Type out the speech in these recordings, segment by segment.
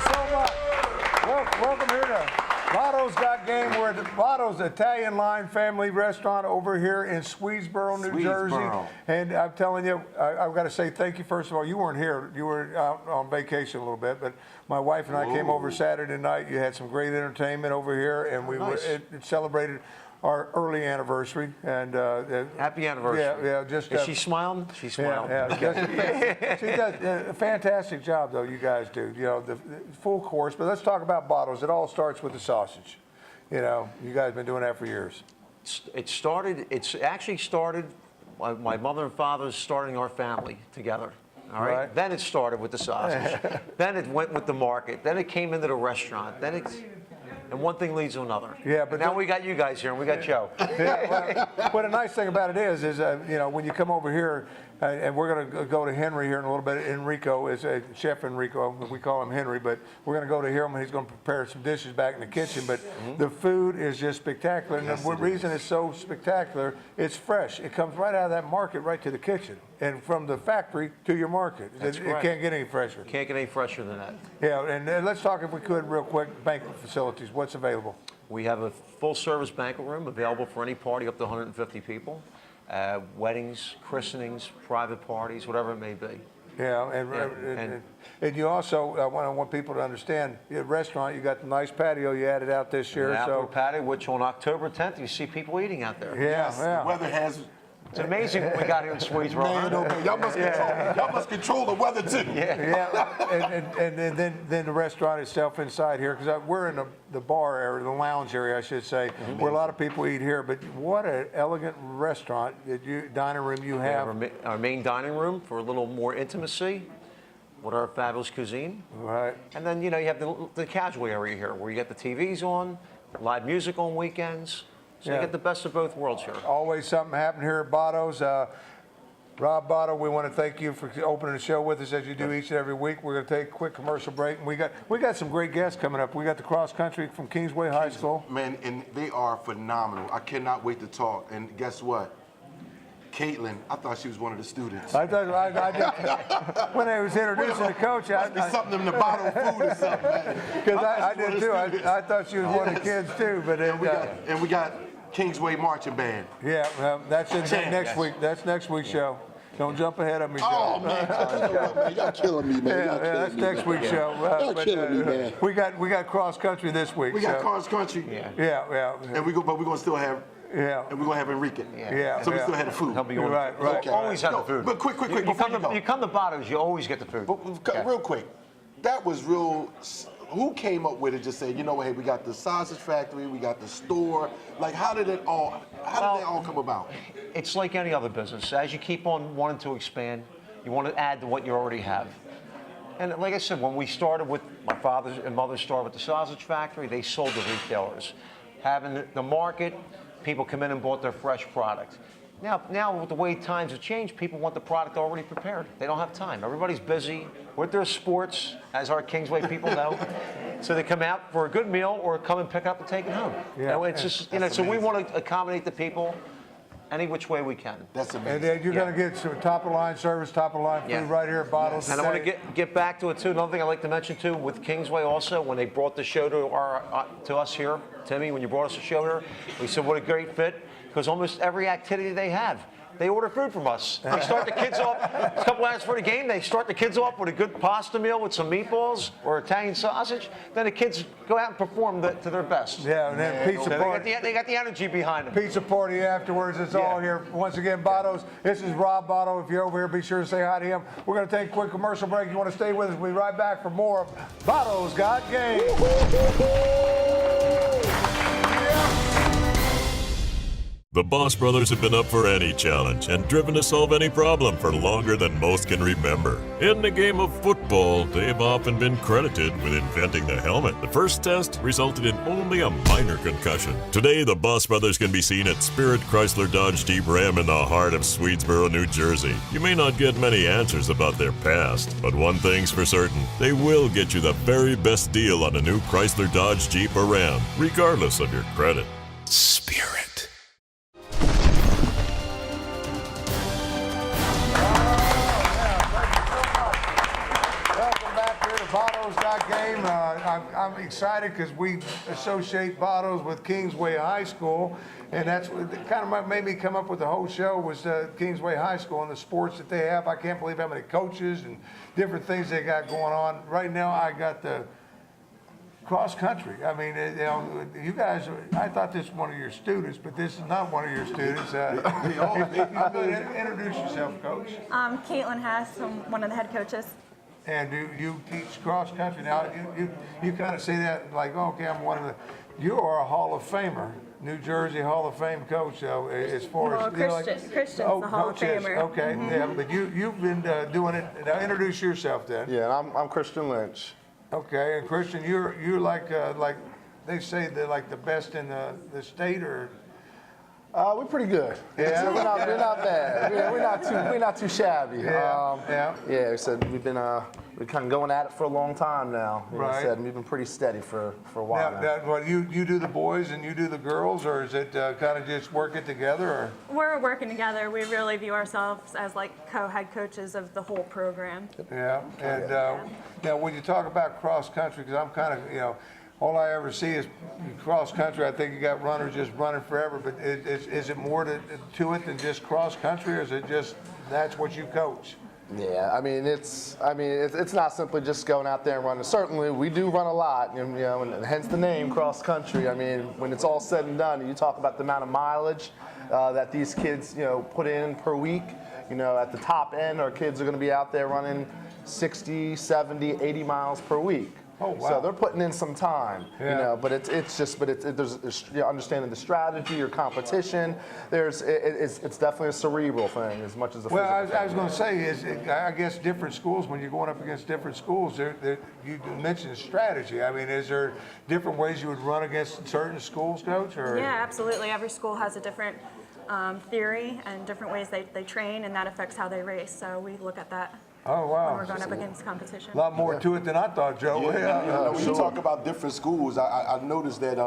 so much. Welcome here to Botto's Got Game. We're at Botto's Italian Line Family Restaurant over here in Swedesboro, New Jersey. And I'm telling you, I've got to say thank you, first of all. You weren't here. You were out on vacation a little bit. But my wife and I came over Saturday night. You had some great entertainment over here. And we it celebrated our early anniversary, and happy anniversary. Yeah. Just is she smiling? She's smiling. Yeah. She does a fantastic job, though. You guys do. You know, the full course. But let's talk about Botto's. It all starts with the sausage. You know, you guys have been doing that for years. It's actually started. My mother and father starting our family together. All right. Then it started with the sausage. Then it went with the market. Then it came into the restaurant. Then it's. And one thing leads to another. Yeah, but now we got you guys here, and we got Joe. Yeah, well, the nice thing about it is you know, when you come over here, and we're going to go to Henry here in a little bit. Enrico is Chef Enrico. We call him Henry, but we're going to go to him, and he's going to prepare some dishes back in the kitchen. But the food is just spectacular, and the reason it's so spectacular, it's fresh. It comes right out of that market right to the kitchen, and from the factory to your market. It can't get any fresher. Can't get any fresher than that. Yeah, and let's talk, if we could, real quick, banquet facilities. What's available? We have a full-service banquet room available for any party up to 150 people. Weddings, christenings, private parties, whatever it may be. Yeah, and you also, I want people to understand, your restaurant, you got the nice patio you added out this year. An outdoor patio, which on October 10th, you see people eating out there. Yeah, The weather has... It's amazing what we got here in Swedesboro. Y'all must control the weather too. And then the restaurant itself inside here, because we're in the bar area, the lounge area, I should say, where a lot of people eat here. But what an elegant restaurant, dining room you have. Our main dining room for a little more intimacy with our fabulous cuisine. Right. And then, you know, you have the casual area here where you get the TVs on, live music on weekends. So you get the best of both worlds here. Always something happening here at Botto's. Rob Botto, we want to thank you for opening the show with us as you do each and every week. We're going to take a quick commercial break, and we got some great guests coming up. We got the cross country from Kingsway High School. Man, and they are phenomenal. I cannot wait to talk. And guess what? Caitlin, I thought she was one of the students. I thought I did. When I was introducing the coach, must be something in the bottle of food or something, man. Because I did too. I thought she was one of the kids too. But and we got Kingsway Marching Band. Yeah, that's next week. That's next week's show. Don't jump ahead of me, Joe. Oh, man, y'all killing me, man. Yeah, that's next week's show. Y'all killing me, man. We got cross country this week. We got cross country. Yeah. And but we're gonna still have. And we're gonna have Enrique. So we still have the food. Right. Okay. Always have the food. But quick. You come to Botto's, you always get the food. But real quick, that was real. Who came up with it? Just saying, you know what? Hey, we got the sausage factory, we got the store. Like, how did it all come about? It's like any other business. As you keep on wanting to expand, you want to add to what you already have. And like I said, when we started with my father and mother started with the sausage factory, they sold to retailers. Having the market, people come in and bought their fresh product. Now with the way times have changed, people want the product already prepared. They don't have time. Everybody's busy with their sports, as our Kingsway people know. So they come out for a good meal or come and pick up and take it home. Yeah. You know, it's just, you know, so we want to accommodate the people any which way we can. That's amazing. And then you're going to get some top-of-line service, top-of-line food right here at Botto's. And I want to get back to it too. Another thing I'd like to mention too, with Kingsway also, when they brought the show to us here, Timmy, when you brought us a show here, we said what a great fit, because almost every activity they have, they order food from us. They start the kids off, a couple hours before the game, they start the kids off with a good pasta meal with some meatballs or Italian sausage. Then the kids go out and perform to their best. Yeah, and then pizza party. They got the energy behind them. Pizza party afterwards. It's all here. Once again, Botto's. This is Rob Botto. If you're over here, be sure to say hi to him. We're going to take a quick commercial break. You want to stay with us? We'll be right back for more of Botto's Got Game. The Boss Brothers have been up for any challenge and driven to solve any problem for longer than most can remember. In the game of football, they've often been credited with inventing the helmet. The first test resulted in only a minor concussion. Today, the Boss Brothers can be seen at Spirit Chrysler Dodge Jeep Ram in the heart of Swedesboro, New Jersey. You may not get many answers about their past, but one thing's for certain, they will get you the very best deal on a new Chrysler Dodge Jeep or Ram, regardless of your credit. Spirit. Botto's Got Game. I'm excited because we associate Botto's with Kingsway High School, and that's what kind of made me come up with the whole show was Kingsway High School and the sports that they have. I can't believe how many coaches and different things they got going on. Right now, I got the cross country. I mean, you guys, I thought this was one of your students, but this is not one of your students. Introduce yourself, Coach. Caitlin Hess, I'm one of the head coaches. And you teach cross country. Now, you kind of say that like, okay, I'm one of the, you are a Hall of Famer, New Jersey Hall of Fame coach, as far as, Christian's the Hall of Famer. Okay, yeah, but you've been doing it. Now, introduce yourself then. Yeah, and I'm Christian Lynch. Okay, and Christian, you're like they say they're like the best in the state, or We're pretty good. Yeah. So we're not bad. We're not too shabby. Yeah. Yeah. We said we've kind of going at it for a long time now. Like I Right. said, we've been pretty steady for a while now. What you do the boys and you do the girls, or is it kind of just work it together, or? We're working together. We really view ourselves as like co-head coaches of the whole program. Yeah, and now when you talk about cross country, because I'm kind of, all I ever see is cross country. I think you got runners just running forever, but is it more to it than just cross country, or is it just that's what you coach? Yeah, I mean it's not simply just going out there and running. Certainly, we do run a lot, and hence the name cross country. I mean, when it's all said and done, you talk about the amount of mileage that these kids, put in per week. At the top end, our kids are going to be out there running 60, 70, 80 miles per week. Oh, wow. So they're putting in some time, Yeah. but there's understanding the strategy, your competition. It's definitely a cerebral thing as much as a Well, physical I was going to say I guess different schools, when you're going up against different schools, you mentioned strategy. I mean, is there different ways you would run against certain schools, Coach? Or? Yeah, absolutely. Every school has a different theory and different ways they train, and that affects how they race. So we look at that Oh, wow. when we're going up against competition. A lot more to it than I thought, Joe. When you talk about different schools, I noticed that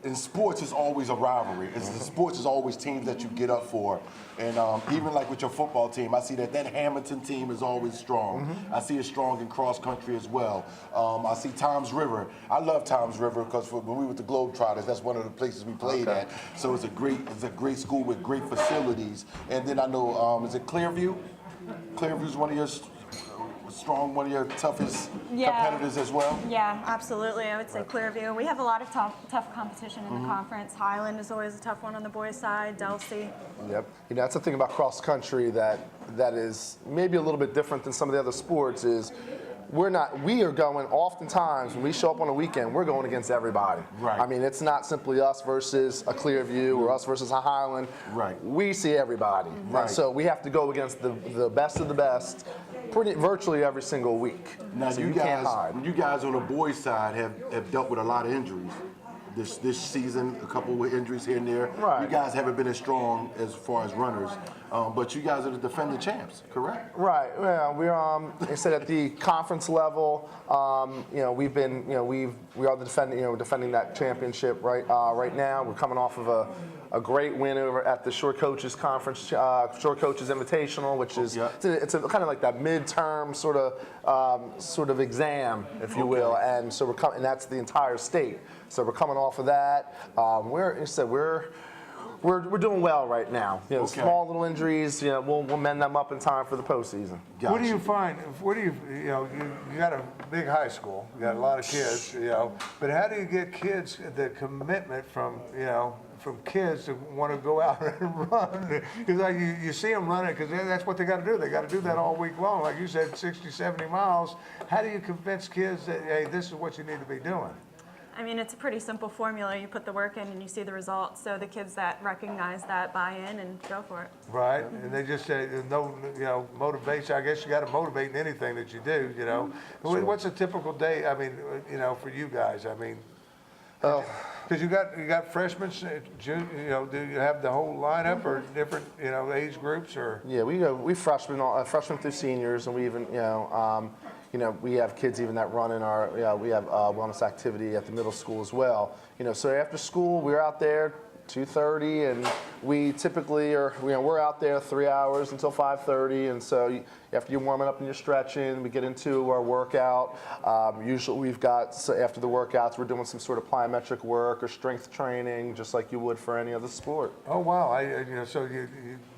in sports it's always a rivalry. Sports is always teams that you get up for, and even like with your football team, I see that Hamilton team is always strong. I see it strong in cross country as well. I see Toms River. I love Toms River because when we were with the Globetrotters, that's one of the places we played at. So it's a great school with great facilities. And then I know is it Clearview? Clearview's one of your toughest competitors as well? Yeah, absolutely. I would say Clearview. We have a lot of tough competition in the conference. Highland is always a tough one on the boys' side. Delsey. Yep. That's the thing about cross country that is maybe a little bit different than some of the other sports is we are going oftentimes when we show up on a weekend, we're going against everybody. Right. I mean, it's not simply us versus a Clearview or us versus a Highland. Right. We see everybody. Right. And so we have to go against the best of the best virtually every single week. Now so you can't guys, hide. you guys on the boys' side have dealt with a lot of injuries. This season, a couple with injuries here and there. Right. You guys haven't been as strong as far as runners, but you guys are the defending champs, correct? Right. Yeah, we're instead at the conference level. We are defending that championship right now. We're coming off of a great win over at the Short Coaches Conference, Short Coaches Invitational, which is it's a kind of like that midterm sort of exam, if you will, and so and that's the entire state. So we're coming off of that. We're doing well right now. Small little injuries. We'll mend them up in time for the postseason. Gotcha. What do you find? You got a big high school. You got a lot of kids. But how do you get kids the commitment from kids to want to go out and run? Because you see them running because that's what they got to do. They got to do that all week long. Like you said, 60, 70 miles. How do you convince kids that, hey, this is what you need to be doing? I mean, it's a pretty simple formula. You put the work in and you see the results. So the kids that recognize that buy in and go for it. Right, and they just say no, motivation. I guess you got to motivate in anything that you do. Sure. What's a typical day? I mean, for you guys. I mean, because you got freshmen. Do you have the whole lineup or different age groups or? Yeah, we freshmen through seniors, and we even we have kids even that run in our we have wellness activity at the middle school as well. So after school we're out there 2:30, and we typically are, we're out there 3 hours until 5:30, and so after you're warming up and you're stretching, we get into our workout. Usually we've got, so after the workouts, we're doing some sort of plyometric work or strength training, just like you would for any other sport. Oh, wow. So you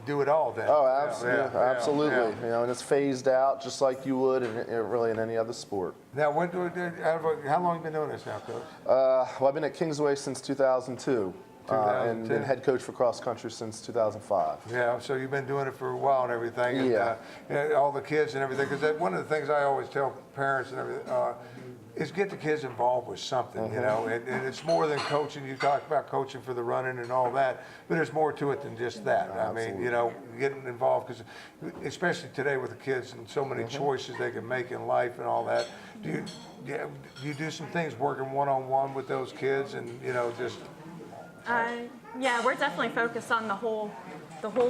do it all then? Oh, absolutely, Yeah. absolutely. And it's phased out just like you would really in any other sport. Now, how long have you been doing this now, Coach? Well, I've been at Kingsway since 2002. And 2002. been head coach for cross country since 2005. Yeah, so you've been doing it for a while and everything. And, Yeah. all the kids and everything. Because one of the things I always tell parents and everything is get the kids involved with something, you know. And it's more than coaching. You talk about coaching for the running and all that, but there's more to it than just that. I mean, you know, getting involved, because especially today with the kids and so many choices they can make in life and all that. Do you do some things working one-on-one with those kids and, you know, just... Yeah, we're definitely focused on the whole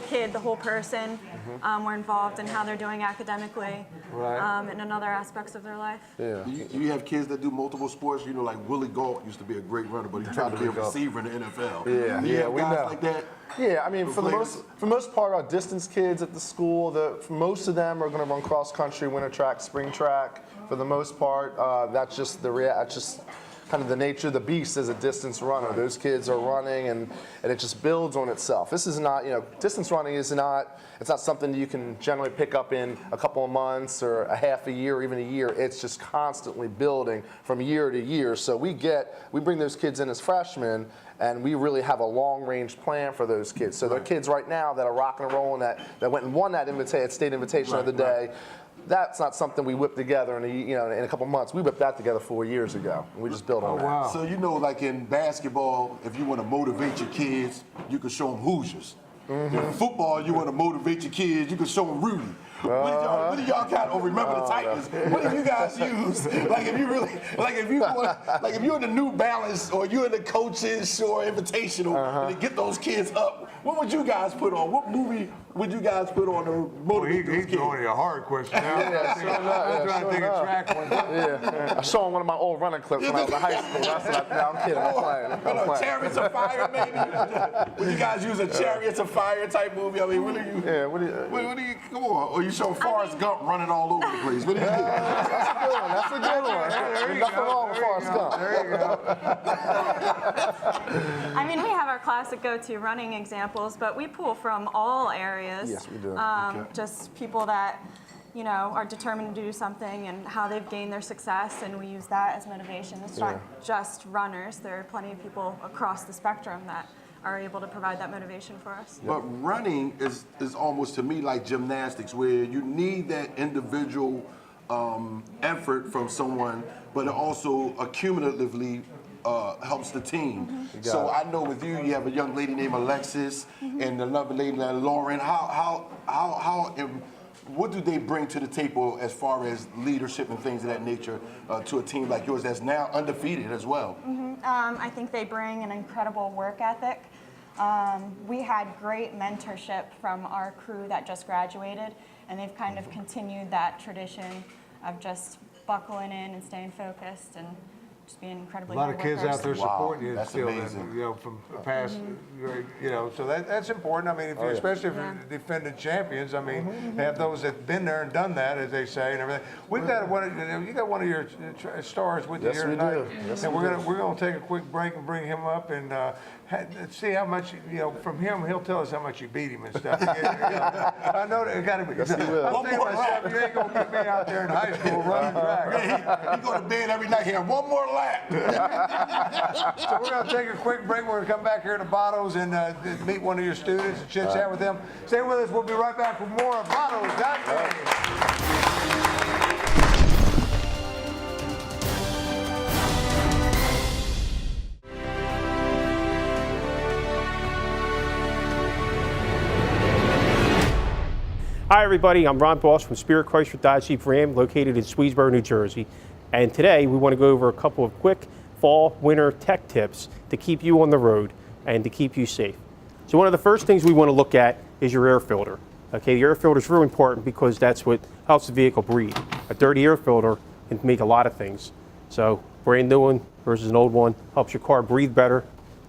kid, the whole person. We're involved in how they're doing academically, Right. and in other aspects of their life. Yeah. You have kids that do multiple sports. You know, like Willie Galt used to be a great runner, but he tried to be a receiver in the NFL. Yeah. Do you have we guys know. like that? Yeah, I mean, for the players? most part, our distance kids at the school, most of them are going to run cross country, winter track, spring track. For the most part, that's just kind of the nature of the beast as a distance runner. Those kids are running, and it just builds on itself. This is not, distance running is not, it's not something you can generally pick up in a couple of months or a half a year or even a year. It's just constantly building from year to year. So we bring those kids in as freshmen, and we really have a long-range plan for those kids. So they're kids right now that are rocking and rolling that went and won that state invitation of the day. That's not something we whip together in a couple months. We whipped that together 4 years ago, and we just built on that. Wow. So like in basketball, if you want to motivate your kids, you can show them Hoosiers. In football, you want to motivate your kids, you can show them Rudy. What do y'all kind of remember the Titans? What do you guys use? If you're in the New Balance or you're in the coaches or Invitational, and to get those kids up, what would you guys put on? What movie would you guys put on to motivate those He's kids? throwing you a hard question now. I'm trying to think of track one. Yeah, I saw one of my old running clips when I was in high school. I'm kidding. I'm playing. Chariots of Fire, maybe? Would you guys use a Chariots of Fire type movie? I mean, what do you? Yeah, What do you? Come on! Or you show Forrest Gump running all over the place? What do you do? That's a good one. That's a good one. There's nothing wrong with Forrest Gump. There you go. I mean, we have our classic go-to running examples, but we pull from all areas. Yes, we do. Just people that, are determined to do something and how they've gained their success, and we use that as motivation. It's not just runners. There are plenty of people across the spectrum that are able to provide that motivation for us. But running is almost to me like gymnastics, where you need that individual effort from someone, but it also accumulatively helps the team. So I know with you have a young lady named Alexis and another lady named Lauren. What do they bring to the table as far as leadership and things of that nature to a team like yours that's now undefeated as well? I think they bring an incredible work ethic. We had great mentorship from our crew that just graduated, and they've kind of continued that tradition of just buckling in and staying focused and just being incredibly A lot of kids out there supporting you that's still, amazing. from past, so that's important. I mean, especially if you're defending champions. I mean, they have those that've been there and done that, as they say, and everything. We've got you got one of your stars with you Yes, here we tonight, do. Yes, and we we're gonna take a quick break and bring him up and see how much from him. He'll tell us how much you beat him and stuff. I know that it got to be. Yes, he will. I'm thinking myself, you ain't gonna get me out there in high school running track. You go to bed every night here, one more lap. So we're going to take a quick break. We're going to come back here to Botto's and meet one of your students and chit chat with them. Stay with us. We'll be right back with more of Botto's. Hi everybody, I'm Ron Boss from Spirit Chrysler Dodge Jeep Ram located in Swedesboro, New Jersey. And today we want to go over a couple of quick fall, winter tech tips to keep you on the road and to keep you safe. So one of the first things we want to look at is your air filter. Okay, the air filter is really important because that's what helps the vehicle breathe. A dirty air filter can make a lot of things. So brand new one versus an old one helps your car breathe better,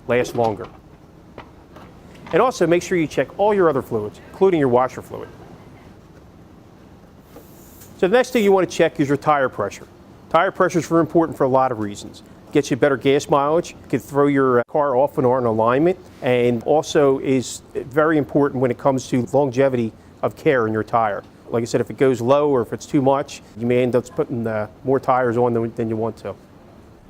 last longer. And also make sure you check all your other fluids, including your washer fluid. So the next thing you want to check is your tire pressure. Tire pressure is very important for a lot of reasons. Gets you better gas mileage, can throw your car off and on alignment, and also is very important when it comes to longevity of care in your tire. Like I said, if it goes low or if it's too much, you may end up putting more tires on than you want to.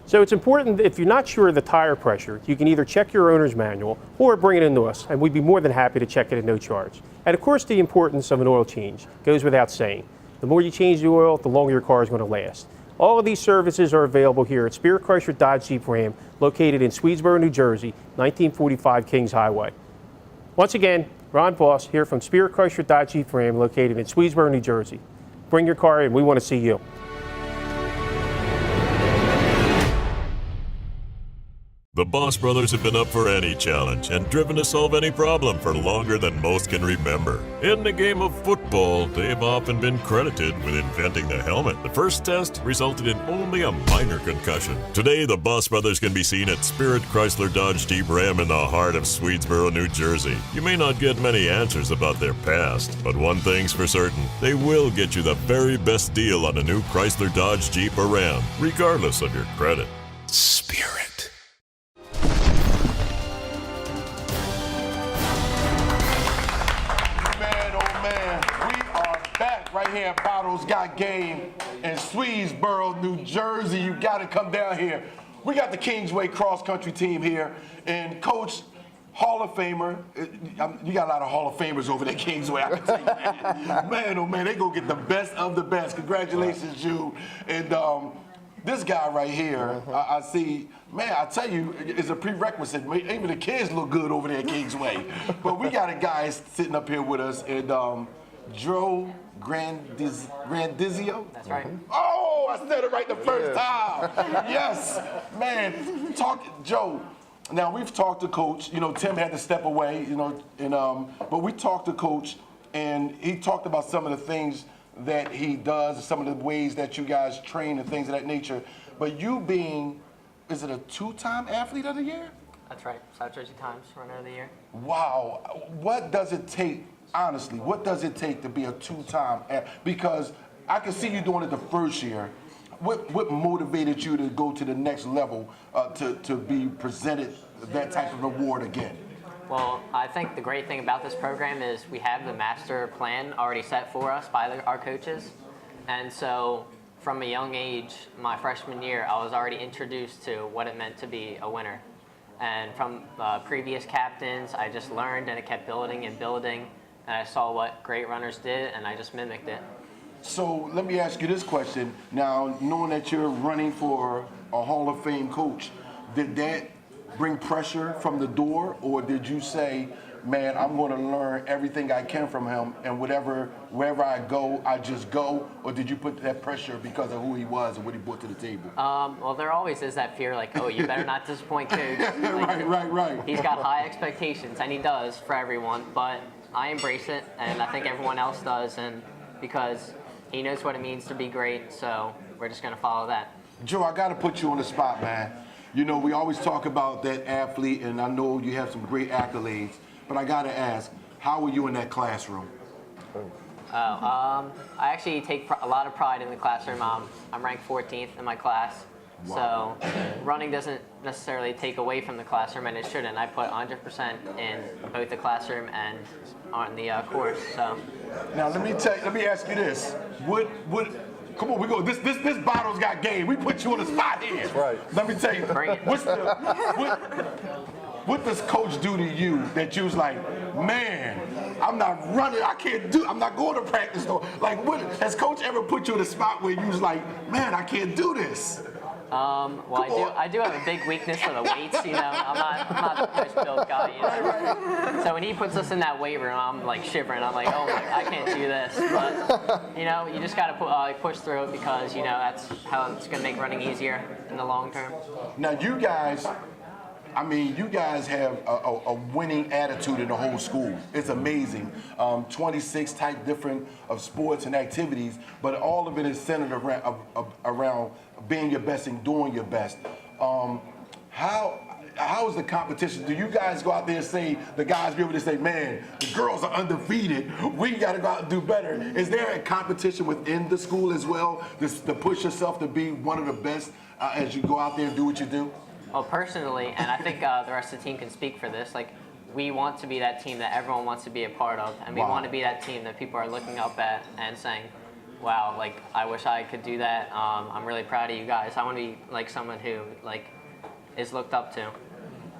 So it's important, if you're not sure of the tire pressure, you can either check your owner's manual or bring it into us, and we'd be more than happy to check it at no charge. And of course, the importance of an oil change goes without saying. The more you change the oil, the longer your car is going to last. All of these services are available here at Spirit Chrysler Dodge Jeep Ram, located in Swedesboro, New Jersey, 1945 Kings Highway. Once again, Ron Voss here from Spirit Chrysler Dodge Jeep Ram, located in Swedesboro, New Jersey. Bring your car in. We want to see you. The Boss Brothers have been up for any challenge and driven to solve any problem for longer than most can remember. In the game of football, they've often been credited with inventing the helmet. The first test resulted in only a minor concussion. Today, the Boss Brothers can be seen at Spirit Chrysler Dodge Jeep Ram in the heart of Swedesboro, New Jersey. You may not get many answers about their past, but one thing's for certain, they will get you the very best deal on a new Chrysler Dodge Jeep or Ram, regardless of your credit. Spirit. Right here at Botto's Got Game in Swedesboro, New Jersey. You got to come down here. We got the Kingsway cross-country team here, and Coach, Hall of Famer. You got a lot of Hall of Famers over there, Kingsway, I can tell you that. Man, oh man, they go get the best of the best. Congratulations, Jude. And this guy right here, I see, man, I tell you, it's a prerequisite. Even the kids look good over there at Kingsway. But we got a guy sitting up here with us, and Joe Grandizio? That's right. Oh, I said it right the first time. Yes, man. Joe. Now we've talked to Coach. You know, Tim had to step away. You know, and but we talked to Coach, and he talked about some of the things that he does, some of the ways that you guys train and things of that nature. But you being, is it a two-time athlete of the year? That's right. South Jersey Times Runner of the Year. Wow. What does it take? Honestly, what does it take to be a two-time? Because I can see you doing it the first year. What motivated you to go to the next level to be presented that type of award again? Well, I think the great thing about this program is we have the master plan already set for us by our coaches. And so from a young age, my freshman year, I was already introduced to what it meant to be a winner. And from previous captains, I just learned, and it kept building and building. And I saw what great runners did, and I just mimicked it. So let me ask you this question. Now, knowing that you're running for a Hall of Fame coach, did that bring pressure from the door, or did you say, man, I'm going to learn everything I can from him, and wherever I go, I just go? Or did you put that pressure because of who he was and what he brought to the table? Well, there always is that fear, like, oh, you better not disappoint Coach. Like, Right. He's got high expectations, and he does for everyone, but I embrace it, and I think everyone else does, and because he knows what it means to be great, so we're just going to follow that. Joe, I got to put you on the spot, man. You know, we always talk about that athlete, and I know you have some great accolades, but I got to ask, how were you in that classroom? I actually take a lot of pride in the classroom. I'm ranked 14th in my class. Wow. So running doesn't necessarily take away from the classroom, and it shouldn't. I put 100% in both the classroom and on the course. So now let me ask you this: come on, we go. This Botto's Got Game. We put you on the spot here. That's right. Let me tell you. Bring it. What does Coach do to you that you was like, man, I'm not running. I'm not going to practice though. Like, has Coach ever put you in a spot where you was like, man, I can't do this? Well, I do have a big weakness for the weights, you know. I'm not the most built guy, you know. So when he puts us in that weight room, I'm like shivering. I'm like, oh my, I can't do this. But you know, you just gotta push through it because you know that's how it's gonna make running easier in the long term. Now you guys have a winning attitude in the whole school. It's amazing. 26 type different of sports and activities, but all of it is centered around being your best and doing your best. How how is the competition? Do you guys go out there and say, the guys be able to say, man, the girls are undefeated, we got to go out and do better? Is there a competition within the school as well to push yourself to be one of the best as you go out there and do what you do? Well, personally, and I think the rest of the team can speak for this, like, we want to be that team that everyone wants to be a part of, and we want to be that team that people are looking up at and saying, wow, like, I wish I could do that. I'm really proud of you guys. I want to be like someone who like is looked up to.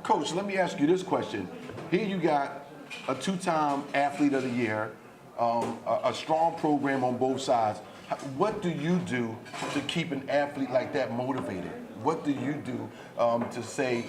Coach, let me ask you this question. Here you got a 2-time athlete of the year, a strong program on both sides. What do you do to keep an athlete like that motivated? What do you do to say,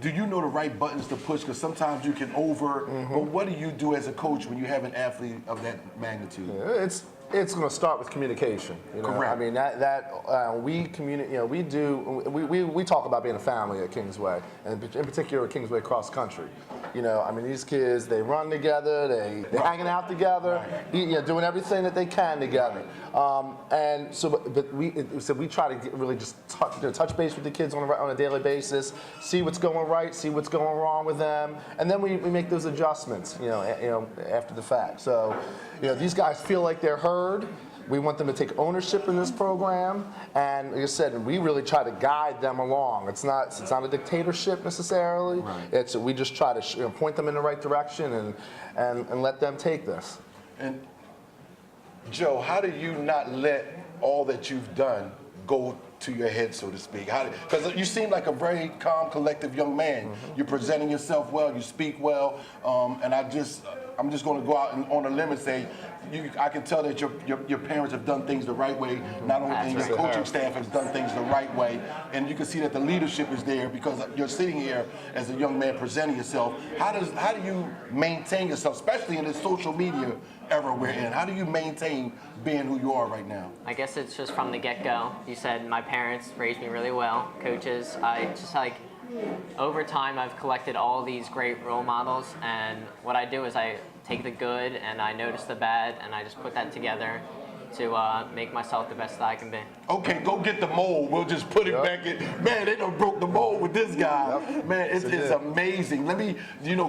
do you know the right buttons to push? Because sometimes you can but what do you do as a coach when you have an athlete of that magnitude? Yeah, it's going to start with communication. You know? Correct. I mean we communicate. You know, we talk about being a family at Kingsway, and in particular at Kingsway Cross Country. You know, I mean these kids, they run together, they're hanging out together, doing everything that they can together. And so, but we try to really just touch base with the kids on a daily basis, see what's going right, see what's going wrong with them, and then we make those adjustments. You know, after the fact. So, these guys feel like they're heard. We want them to take ownership in this program, and like I said, we really try to guide them along. It's not a dictatorship necessarily. Right. We just try to point them in the right direction and let them take this. And Joe, how do you not let all that you've done go to your head, so to speak? Because you seem like a very calm, collective young man. You're presenting yourself well, you speak well, and I'm just going to go out on a limb and say, I can tell that your parents have done things the right way. Not only and your coaching staff has done things the right way, and you can see that the leadership is there because you're sitting here as a young man presenting yourself. How do you maintain yourself, especially in this social media era we're in? How do you maintain being who you are right now? I guess it's just from the get-go. You said my parents raised me really well, coaches. I just over time I've collected all these great role models, and what I do is I take the good and I notice the bad and I just put that together to make myself the best that I can be. Okay, go get the mold. We'll just put it back in. Man, they done broke the mold with this guy. Man, it's amazing. Let me,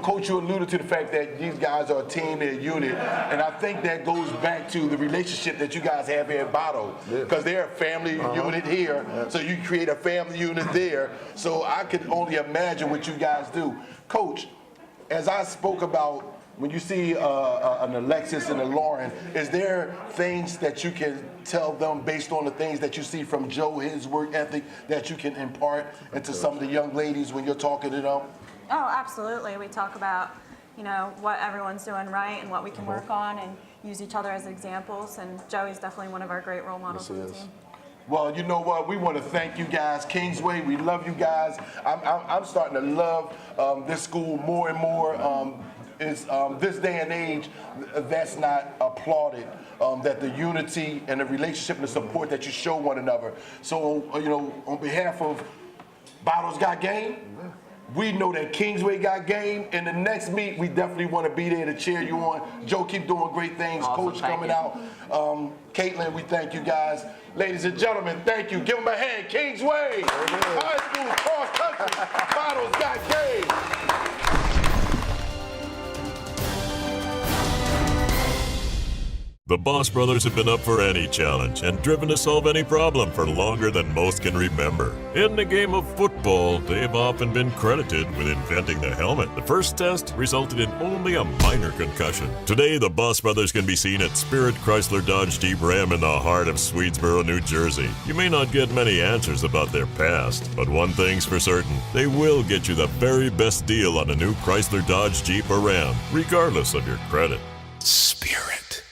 Coach, you alluded to the fact that these guys are a team, they're a unit, and I think that goes back to the relationship that you guys have here at Botto, because they're a family unit here, so you create a family unit there. So I could only imagine what you guys do. Coach, as I spoke about, when you see an Alexis and a Lauren, is there things that you can tell them based on the things that you see from Joe, his work ethic, that you can impart into some of the young ladies when you're talking to them? Oh, absolutely. We talk about, what everyone's doing right and what we can work on and use each other as examples. And Joey's definitely one of our great role models on the team. Well, you know what? We want to thank you guys, Kingsway. We love you guys. I'm starting to love this school more and more. This day and age, that's not applauded, that the unity and the relationship and the support that you show one another. So, on behalf of Botto's Got Game, we know that Kingsway got game. In the next meet, we definitely want to be there to cheer you on. Joe, keep doing great things. Awesome, Coach coming out. Caitlin, we thank you guys. Ladies and gentlemen, thank you. Give them a hand. Kingsway, high school, cross country, Botto's Got Game. The Boss Brothers have been up for any challenge and driven to solve any problem for longer than most can remember. In the game of football, they've often been credited with inventing the helmet. The first test resulted in only a minor concussion. Today, the Boss Brothers can be seen at Spirit Chrysler Dodge Jeep Ram in the heart of Swedesboro, New Jersey. You may not get many answers about their past, but one thing's for certain, they will get you the very best deal on a new Chrysler Dodge Jeep or Ram, regardless of your credit. Spirit.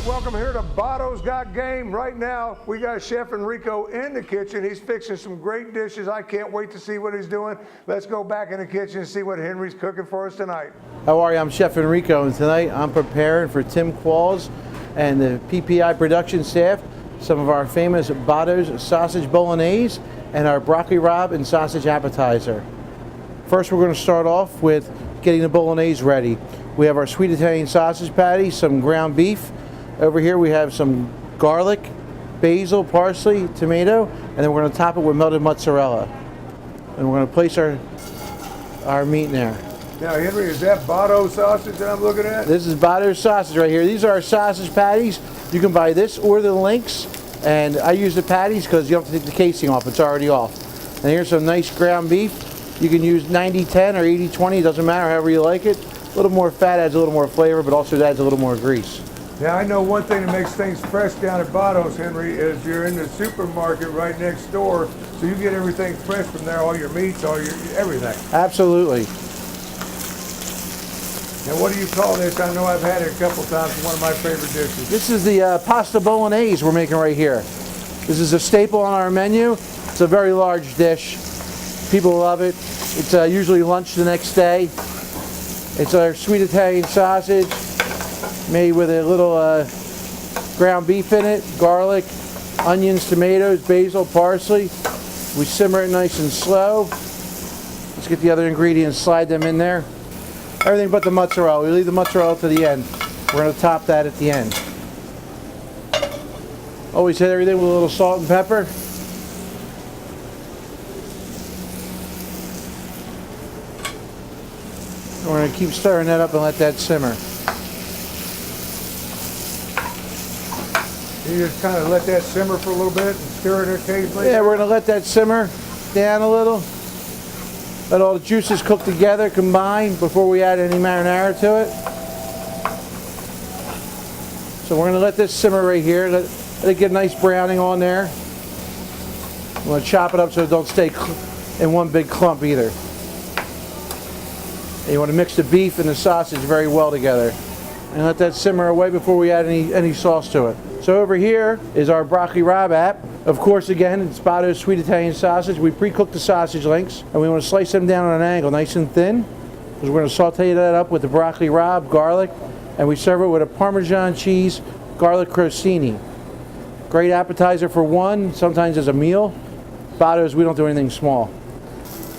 Welcome here to Botto's Got Game. Right now, we got Chef Enrico in the kitchen. He's fixing some great dishes. I can't wait to see what he's doing. Let's go back in the kitchen and see what Henry's cooking for us tonight. How are you? I'm Chef Enrico, and tonight I'm preparing for Tim Qualls and the PPI production staff some of our famous Botto's sausage bolognese and our broccoli rabe and sausage appetizer. First, we're going to start off with getting the bolognese ready. We have our sweet Italian sausage patty, some ground beef. Over here we have some garlic, basil, parsley, tomato, and then we're going to top it with melted mozzarella. And we're going to place our meat in there. Now, Henry, is that Botto sausage that I'm looking at? This is Botto sausage right here. These are our sausage patties. You can buy this or the links. And I use the patties because you don't have to take the casing off. It's already off. And here's some nice ground beef. You can use 90-10 or 80-20. It doesn't matter, however you like it. A little more fat adds a little more flavor, but also adds a little more grease. Now, I know one thing that makes things fresh down at Botto's, Henry, is you're in the supermarket right next door, so you get everything fresh from there, all your meats, all your everything. Absolutely. And what do you call this? I know I've had it a couple times. It's one of my favorite dishes. This is the pasta bolognese we're making right here. This is a staple on our menu. It's a very large dish. People love it. It's usually lunch the next day. It's our sweet Italian sausage made with a little ground beef in it, garlic, onions, tomatoes, basil, parsley. We simmer it nice and slow. Let's get the other ingredients, slide them in there. Everything but the mozzarella. We leave the mozzarella to the end. We're going to top that at the end. Always hit everything with a little salt and pepper. We're going to keep stirring that up and let that simmer. You just kind of let that simmer for a little bit and stir it occasionally? Yeah, we're going to let that simmer down a little. Let all the juices cook together, combine, before we add any marinara to it. So we're going to let this simmer right here. Let it get a nice browning on there. We're going to chop it up so it don't stay in one big clump either. And you want to mix the beef and the sausage very well together. And let that simmer away before we add any sauce to it. So over here is our broccoli rabe app. Of course, again, it's Botto's sweet Italian sausage. We pre-cooked the sausage links, and we want to slice them down on an angle, nice and thin. Because we're going to saute that up with the broccoli rabe, garlic, and we serve it with a Parmesan cheese garlic crostini. Great appetizer for one, sometimes as a meal. Botto's, we don't do anything small.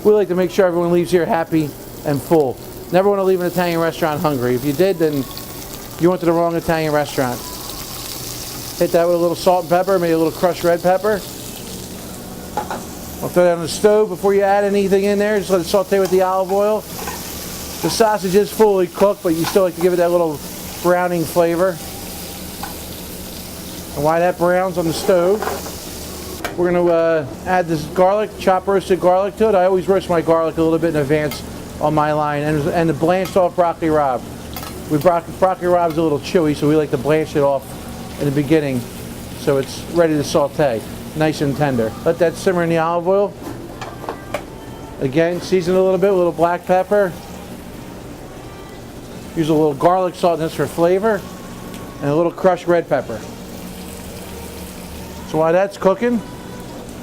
We like to make sure everyone leaves here happy and full. Never want to leave an Italian restaurant hungry. If you did, then you went to the wrong Italian restaurant. Hit that with a little salt and pepper, maybe a little crushed red pepper. I'll throw that on the stove before you add anything in there. Just let it saute with the olive oil. The sausage is fully cooked, but you still like to give it that little browning flavor. And while that browns on the stove, we're going to add this garlic, chopped roasted garlic to it. I always roast my garlic a little bit in advance on my line, and the blanched off broccoli rabe. Broccoli rabe is a little chewy, so we like to blanch it off in the beginning so it's ready to saute, nice and tender. Let that simmer in the olive oil. Again, season it a little bit with a little black pepper. Use a little garlic salt in this for flavor, and a little crushed red pepper. So while that's cooking,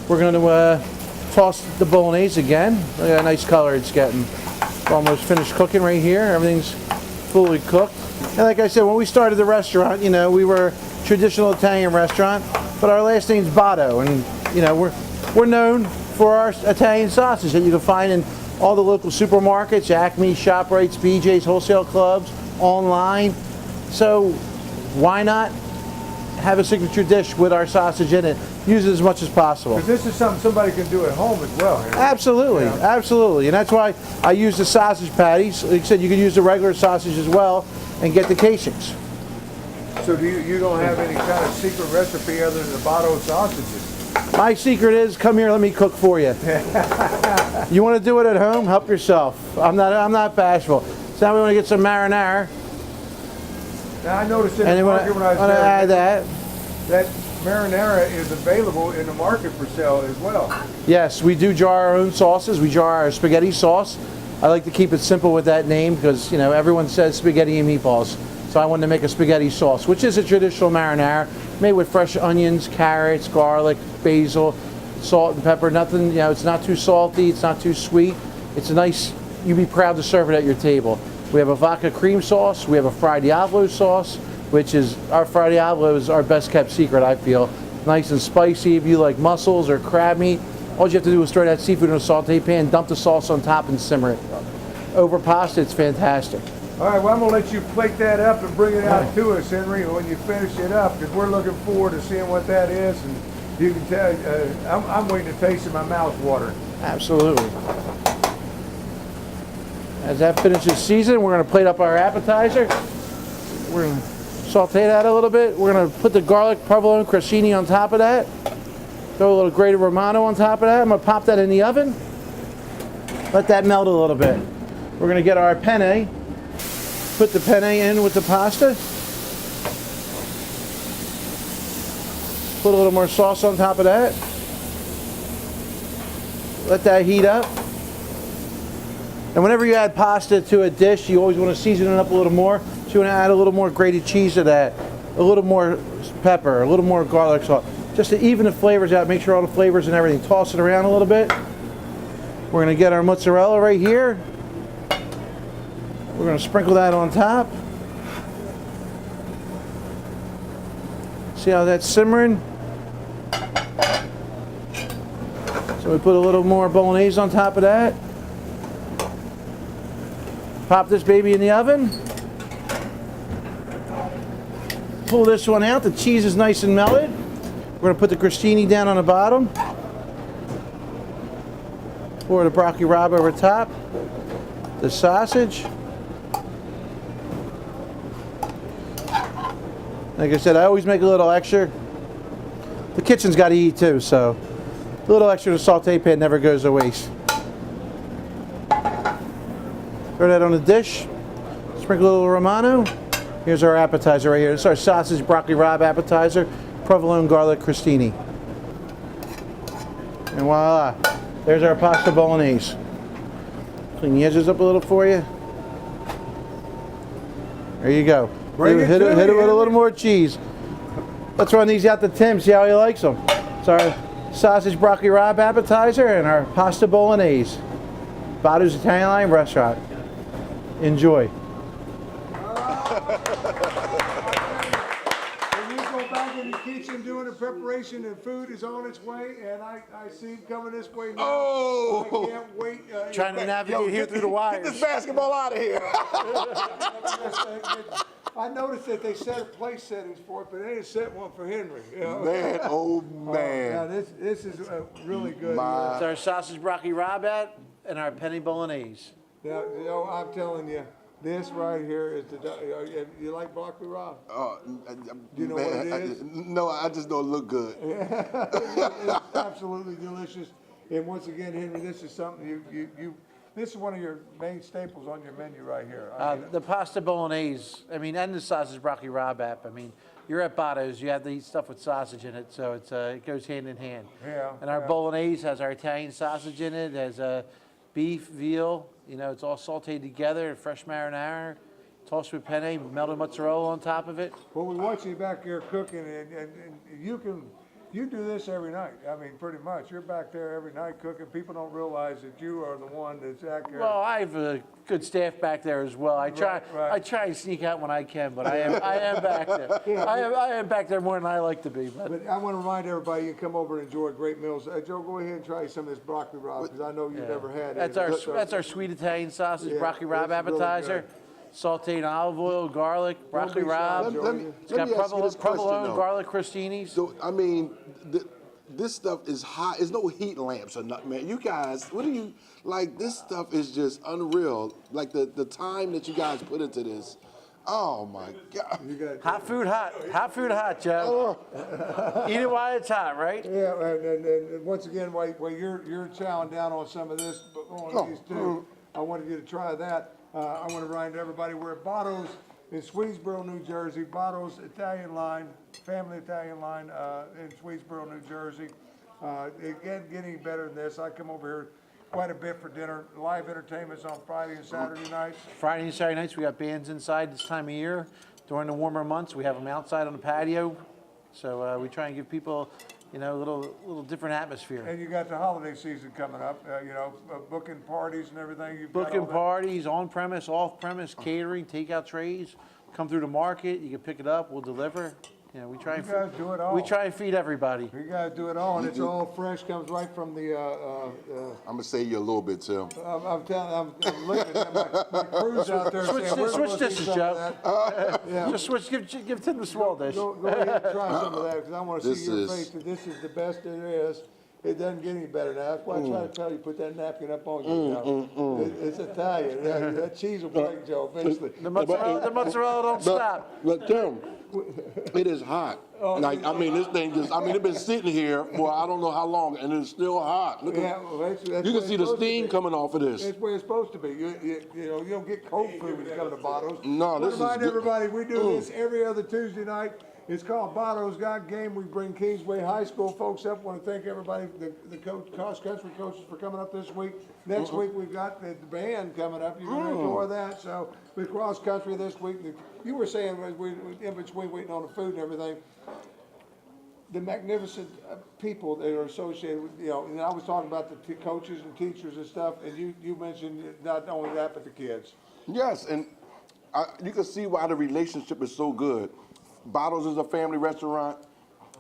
we're going to toss the bolognese again. Look at that nice color it's getting. We're almost finished cooking right here. Everything's fully cooked. And like I said, when we started the restaurant, you know, we were a traditional Italian restaurant, but our last name's Botto, and you know, we're known for our Italian sausage that you can find in all the local supermarkets, Acme, ShopRites, BJ's, wholesale clubs, online. So why not have a signature dish with our sausage in it? Use it as much as possible. Because this is something somebody can do at home as well. Henry. Absolutely, Yeah. absolutely. And that's why I use the sausage patties. Like I said, you can use the regular sausage as well and get the casings. So do you don't have any kind of secret recipe other than the Botto sausages? My secret is, come here, let me cook for you. You want to do it at home? Help yourself. I'm not bashful. So now we want to get some marinara. Now I noticed in And the then market when I was want to there, add that. that marinara is available in the market for sale as well. Yes, we do jar our own sauces. We jar our spaghetti sauce. I like to keep it simple with that name because, you know, everyone says spaghetti and meatballs. So I wanted to make a spaghetti sauce, which is a traditional marinara made with fresh onions, carrots, garlic, basil, salt and pepper. Nothing, you know, it's not too salty, it's not too sweet. It's a nice, you'd be proud to serve it at your table. We have a vodka cream sauce. We have a fried diavolo sauce, which is, our fried diavolo is our best kept secret, I feel. Nice and spicy. If you like mussels or crab meat, all you have to do is throw that seafood in a saute pan, dump the sauce on top and simmer it. Over pasta, it's fantastic. All right, well, I'm gonna let you plate that up and bring it out to us, Henry, when you finish it up, because we're looking forward to seeing what that is. And you can tell, I'm waiting to taste it. My mouth's watering. Absolutely. As that finishes seasoning, we're going to plate up our appetizer. We're going to saute that a little bit. We're going to put the garlic provolone crostini on top of that. Throw a little grated romano on top of that. I'm going to pop that in the oven. Let that melt a little bit. We're going to get our penne. Put the penne in with the pasta. Put a little more sauce on top of that. Let that heat up. And whenever you add pasta to a dish, you always want to season it up a little more. So you want to add a little more grated cheese to that, a little more pepper, a little more garlic salt, just to even the flavors out, make sure all the flavors and everything. Toss it around a little bit. We're going to get our mozzarella right here. We're going to sprinkle that on top. See how that's simmering? So we put a little more bolognese on top of that. Pop this baby in the oven. Pull this one out. The cheese is nice and melted. We're going to put the crostini down on the bottom. Pour the broccoli rabe over top. The sausage. Like I said, I always make a little extra. The kitchen's got to eat too, so a little extra in the saute pan never goes to waste. Throw that on the dish. Sprinkle a little romano. Here's our appetizer right here. This is our sausage broccoli rabe appetizer, provolone garlic crostini. And voila, there's our pasta bolognese. Clean the edges up a little for you. There you go. Hit it with a little more cheese. Let's run these out to Tim, see how he likes them. It's our sausage broccoli rabe appetizer and our pasta bolognese. Botto's Italian Line Restaurant. Enjoy. When you go back in the kitchen doing the preparation, and food is on its way, and I see him coming this way now. Oh! I can't wait. Trying to navigate here through the wires. Get this basketball out of here. I noticed that they set place settings for it, but they didn't set one for Henry. You know? Man, oh man. Now this is really good. It's our sausage broccoli rabe and our penne bolognese. Now, you know, I'm telling you, this right here is the. You like broccoli rabe? Do you know what it is? No, I just know it look good. It's absolutely delicious. And once again, Henry, this is something you this is one of your main staples on your menu right here. The pasta bolognese, I mean, and the sausage broccoli rabe. I mean, you're at Botto's, you have to eat stuff with sausage in it, so it's it goes hand in hand. Yeah. And our bolognese has our Italian sausage in it, has beef, veal, you know, it's all sauteed together, fresh marinara, tossed with penne, melted mozzarella on top of it. Well, we watch you back there cooking, and you do this every night. I mean, pretty much. You're back there every night cooking. People don't realize that you are the one that's back there. Well, I have a good staff back there as well. I try I try and sneak out when I can, but I am back there. I am back there more than I like to be. But I want to remind everybody you can come over and enjoy great meals. Joe, go ahead and try some of this broccoli rabe because I know you've never had it. That's our sweet Italian sausage broccoli rabe that's really appetizer. Sauteed olive oil, garlic, broccoli rabe. It's got provolone garlic crostinis. So, I mean, this stuff is hot. There's no heat lamps or nothing, man. You guys, what do you, like, this stuff is just unreal. Like, the time that you guys put into this. Oh, my God. Hot food hot. Hot food hot, Joe. Eat it while it's hot, right? Yeah, and once again, while you're chowing down on some of this, but on these two, I wanted you to try that. I want to remind everybody we're at Botto's in Swedesboro, New Jersey. Botto's Italian Line, Family Italian Line in Swedesboro, New Jersey. It can't get any better than this. I come over here quite a bit for dinner. Live entertainments on Friday and Saturday nights. Friday and Saturday nights, we got bands inside this time of year. During the warmer months, we have them outside on the patio. So we try and give people, you know, a little different atmosphere. And you got the holiday season coming up, you know, booking parties and everything. Booking parties, on-premise, off-premise, catering, takeout trays. Come through the market, you can pick it up, we'll deliver. Yeah, we try. You guys do it all. We try and feed everybody. You guys do it all, and it's all fresh, comes right from the, I'm gonna say you a little bit, Tim. I'm looking at my crew's out there saying, we're Switch supposed to eat dishes, some Joe. of that. Yeah. Just switch. Give Tim the small dish. Go ahead and try some of that, because I want to This see your is- face, that this is the best there is. It doesn't get any better now. That's why I try to tell you, put that napkin up on you. It's Italian. That cheese will break, Joe, eventually. The mozzarella don't stop. But Tim, it is hot. Like, I mean, this thing just, I mean, it's been sitting here for I don't know how long, and it's still hot. Look Yeah, at, well, that's you where can it's see the supposed to steam be. coming off of this. That's where it's supposed to be. You know, you don't get cold food when you come to Botto's. No, this is Remind good. everybody, we do this every other Tuesday night. It's called Botto's Got Game. We bring Kingsway High School folks up. Want to thank everybody, the cross-country coaches for coming up this week. Next week we've got the band coming up. You're going to enjoy that. So with cross-country this week, you were saying we in between waiting on the food and everything, the magnificent people that are associated with, you know, and I was talking about the coaches and teachers and stuff, and you mentioned not only that, but the kids. Yes, and you can see why the relationship is so good. Bottles is a family restaurant.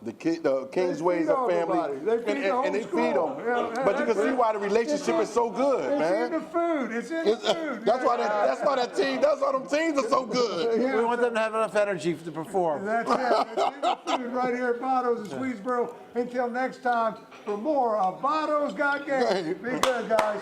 The Kingsway is a family, They feed the whole and they school. feed them. Yeah, But you can see why the relationship is so good, It's man. in the food. It's in the food. That's why that team. That's why them teams are so good. We want them to have enough energy to perform. That's it. It's in the food right here at Botto's in Swedesboro. Until next time, for more of Botto's Got Game. Be good, guys.